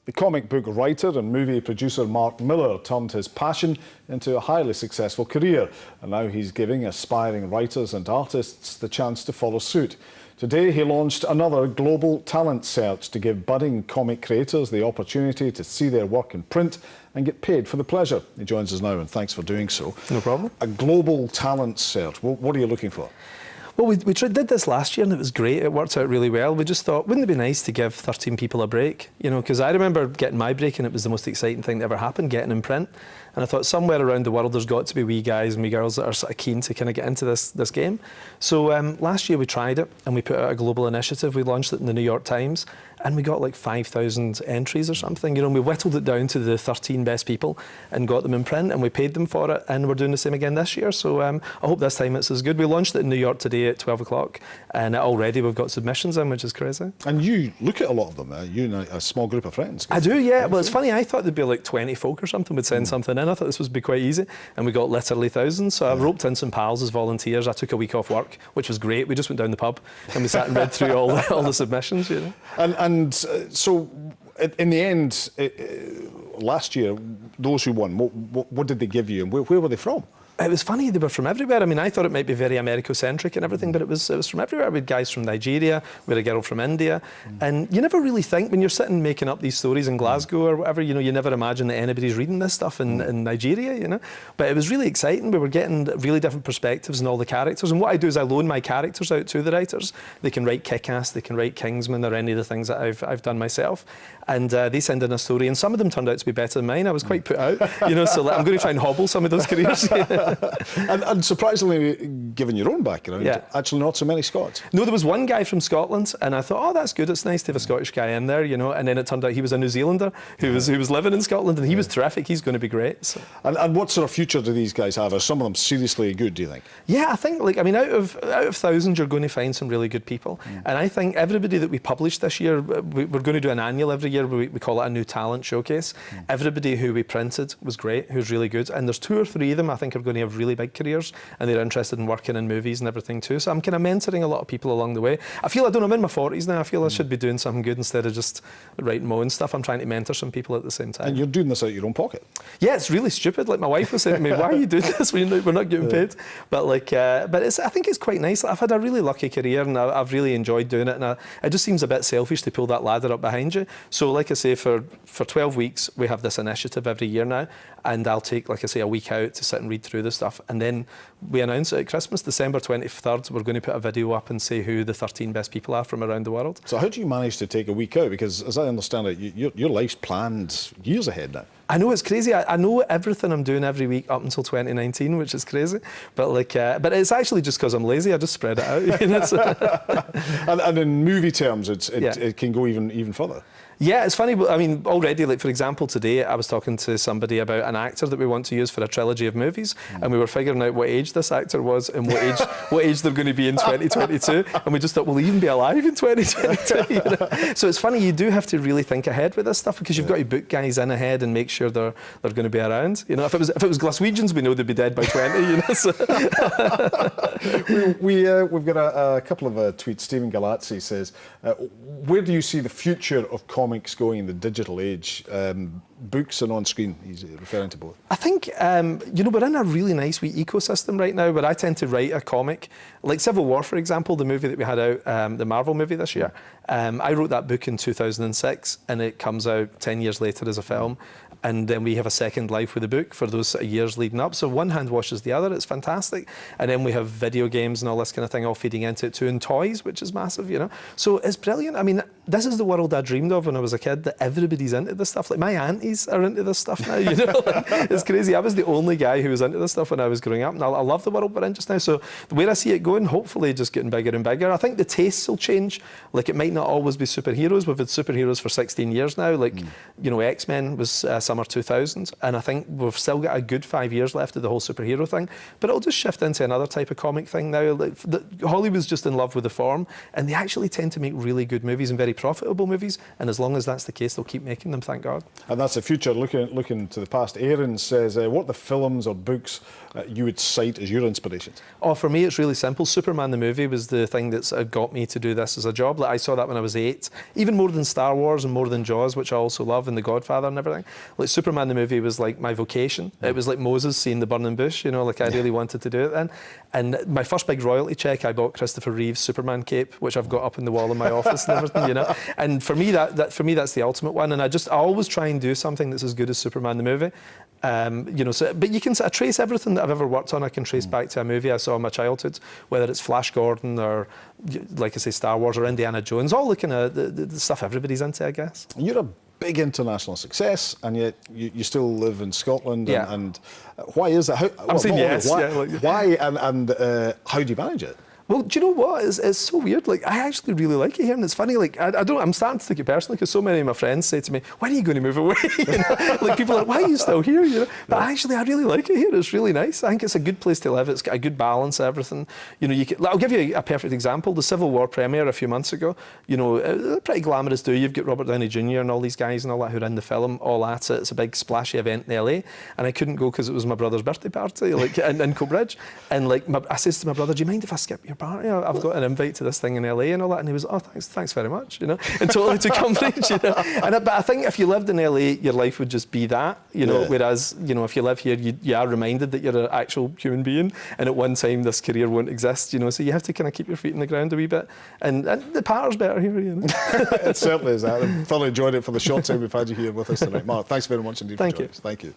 The comic book writer and movie producer Mark Millar turned his passion into a highly successful career, and now he's giving aspiring writers and artists the chance to follow suit. Today he launched another global talent search to give budding comic creators the opportunity to see their work in print and get paid for the pleasure. He joins us now, and thanks for doing so. No problem. A global talent search. What are you looking for? Well, we did this last year and it was great. It worked out really well. We just thought, wouldn't it be nice to give 13 people a break? You know, because I remember getting my break and it was the most exciting thing that ever happened, getting in print. And I thought somewhere around the world there's got to be wee guys and wee girls that are sort of keen to kind of get into this game. So last year we tried it and we put out a global initiative. We launched it in the New York Times and we got like 5,000 entries or something. You know, and we whittled it down to the 13 best people and got them in print and we paid them for it, and we're doing the same again this year. So I hope this time it's as good. We launched it in New York today at 12 o'clock and already we've got submissions in, which is crazy. And you look at a lot of them, you and a small group of friends. I do, yeah. Well, it's funny, I thought there'd be like 20 folk or something would send something in. I thought this would be quite easy, and we got literally thousands. So I roped in some pals as volunteers. I took a week off work, which was great. We just went down the pub and we sat and read through all the submissions, you know. So in the end, last year, those who won, what did they give you, and where were they from? It was funny, they were from everywhere. I mean, I thought it might be very Americo-centric and everything, but it was from everywhere. We had guys from Nigeria, we had a girl from India, and you never really think, when you're sitting making up these stories in Glasgow or whatever, you know, you never imagine that anybody's reading this stuff in Nigeria, you know. But it was really exciting. We were getting really different perspectives in all the characters, and what I do is I loan my characters out to the writers. They can write Kick-Ass, they can write Kingsman, or any of the things that I've done myself, and they send in a story, and some of them turned out to be better than mine. I was quite put out, you know, so I'm going to try and hobble some of those careers. And surprisingly, given your own background, actually not so many Scots. No, there was one guy from Scotland, and I thought, oh, that's good. It's nice to have a Scottish guy in there, you know. And then it turned out he was a New Zealander who was living in Scotland, and he was terrific. He's going to be great. So. And what sort of future do these guys have? Are some of them seriously good, do you think? Yeah, I think, like, I mean, out of thousands, you're going to find some really good people. And I think everybody that we published this year, we're going to do an annual every year. We call it a new talent showcase. Everybody who we printed was great, who's really good. And there's 2 or 3 of them I think are going to have really big careers, and they're interested in working in movies and everything too. So I'm kind of mentoring a lot of people along the way. I feel, I'm in my 40s now. I feel I should be doing something good instead of just writing my own stuff. I'm trying to mentor some people at the same time. And you're doing this out of your own pocket? Yeah, it's really stupid. Like, my wife was saying to me, why are you doing this when we're not getting paid? But like, I think it's quite nice. I've had a really lucky career, and I've really enjoyed doing it. And it just seems a bit selfish to pull that ladder up behind you. So like I say, for 12 weeks, we have this initiative every year now, and I'll take, like I say, a week out to sit and read through the stuff, and then we announce it at Christmas, December 23rd. We're going to put a video up and say who the 13 best people are from around the world. So how do you manage to take a week out? Because as I understand it, your life's planned years ahead now. I know, it's crazy. I know everything I'm doing every week up until 2019, which is crazy. But like, but it's actually just because I'm lazy. I just spread it out. You know, so. and in movie terms, it can go even further. Yeah, it's funny. I mean, already, like, for example, today I was talking to somebody about an actor that we want to use for a trilogy of movies, and we were figuring out what age this actor was and what age they're going to be in 2022, and we just thought, will he even be alive in 2022? You know? So it's funny, you do have to really think ahead with this stuff, because you've got to book guys in ahead and make sure they're going to be around. You know, if it was Glaswegians, we know they'd be dead by 20. You know, so. We've got a couple of tweets. Stephen Galazzi says, where do you see the future of comics going in the digital age? Books and on screen, he's referring to both. I think, you know, we're in a really nice wee ecosystem right now where I tend to write a comic. Like Civil War, for example, the movie that we had out, the Marvel movie this year. I wrote that book in 2006, and it comes out 10 years later as a film. And then we have a second life with the book for those years leading up. So one hand washes the other. It's fantastic. And then we have video games and all this kind of thing all feeding into it too, and toys, which is massive, you know. So it's brilliant. I mean, this is the world I dreamed of when I was a kid, that everybody's into this stuff. Like, my aunties are into this stuff now, you know. Like, it's crazy. I was the only guy who was into this stuff when I was growing up, and I love the world we're in just now. So where I see it going, hopefully just getting bigger and bigger. I think the tastes will change. Like, it might not always be superheroes. We've had superheroes for 16 years now. Like, you know, X-Men was summer 2000, and I think we've still got a good 5 years left of the whole superhero thing, but it'll just shift into another type of comic thing now. Like, Hollywood's just in love with the form, and they actually tend to make really good movies and very profitable movies, and as long long as that's the case, they'll keep making them, thank God. And that's the future, looking to the past. Aaron says, what are the films or books you would cite as your inspirations? Oh, for me, it's really simple. Superman the movie was the thing that's got me to do this as a job. Like, I saw that when I was 8, even more than Star Wars and more than Jaws, which I also love, and The Godfather and everything. Like, Superman the movie was like my vocation. It was like Moses seeing the burning bush, you know, like I really wanted to do it then. And my first big royalty check, I bought Christopher Reeve's Superman cape, which I've got up in the wall in my office and everything, you know. And for me, that's the ultimate one. And I always try and do something that's as good as Superman the movie. You know, but you can trace everything that I've ever worked on. I can trace back to a movie I saw in my childhood, whether it's Flash Gordon or, like I say, Star Wars or Indiana Jones, all the kind of the stuff everybody's into, I guess. You're a big international success, and yet you still live in Scotland. Yeah. And why is that? I'm saying yes. Why and how do you manage it? Well, do you know what? It's so weird. Like, I actually really like it here, and it's funny. Like, I'm starting to take it personally because so many of my friends say to me, "When are you going to move away?" You know? Like, people are like, "Why are you still here?" You know. But actually, I really like it here. It's really nice. I think it's a good place to live. It's got a good balance, everything. You know, I'll give you a perfect example. The Civil War premiere a few months ago. You know, a pretty glamorous do. You've got Robert Downey Jr. and all these guys and all that who are in the film, all at it. It's a big splashy event in LA, and I couldn't go because it was my brother's birthday party, like in Coatbridge. And like, I says to my brother, "Do you mind if I skip your party? I've got an invite to this thing in LA and all that." And he was, "Oh, thanks very much," you know, and totally took umbrage, you know. But I think if you lived in LA, your life would just be that, you know. Yeah. Whereas, you know, if you live here, you are reminded that you're an actual human being, and at one time this career won't exist, you know. So you have to kind of keep your feet in the ground a wee bit, and the parter's better here, you know. It certainly is that. I've thoroughly enjoyed it for the short time we've had you here with us tonight, Mark. Thanks very much indeed for joining us. Thank you.